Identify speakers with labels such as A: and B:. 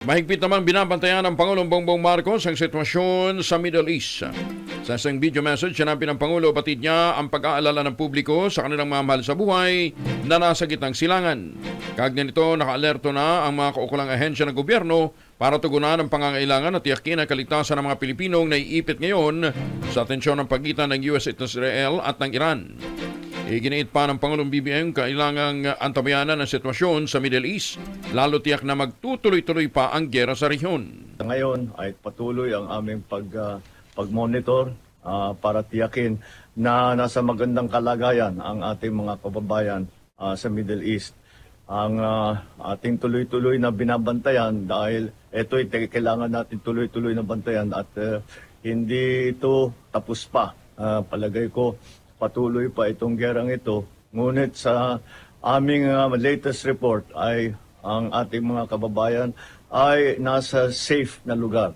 A: Mahigpit namang binabantayan ng Pangulong Bongbong Marcos ang sitwasyon sa Middle East. Sa isang video message, sinabi ng Pangulo, batid niya ang pag-aalala ng publiko sa kanilang mga mahal sa buhay na nasa gitnang silangan. Kaugnay nito, naka-alerto na ang mga kaukulang ahensya ng gobyerno para tugunan ang pangangailangan at tiyakin ang kaligtasan ng mga Pilipinong naiipit ngayon sa tensyon ng pagitan ng US at Israel at ng Iran. Iginiit pa ng Pangulong BBM kailangang antabayanan ang sitwasyon sa Middle East, lalo tiyak na magtutuloy-tuloy pa ang giyera sa rehiyon.
B: Ngayon ay patuloy ang aming pag-monitor para tiyakin na nasa magandang kalagayan ang ating mga kababayan sa Middle East. Ang ating tuloy-tuloy na binabantayan dahil ito'y kailangan natin tuloy-tuloy na bantayan at hindi ito tapos pa. Palagay ko patuloy pa itong gerang ito. Ngunit sa aming latest report ay ang ating mga kababayan ay nasa safe na lugar.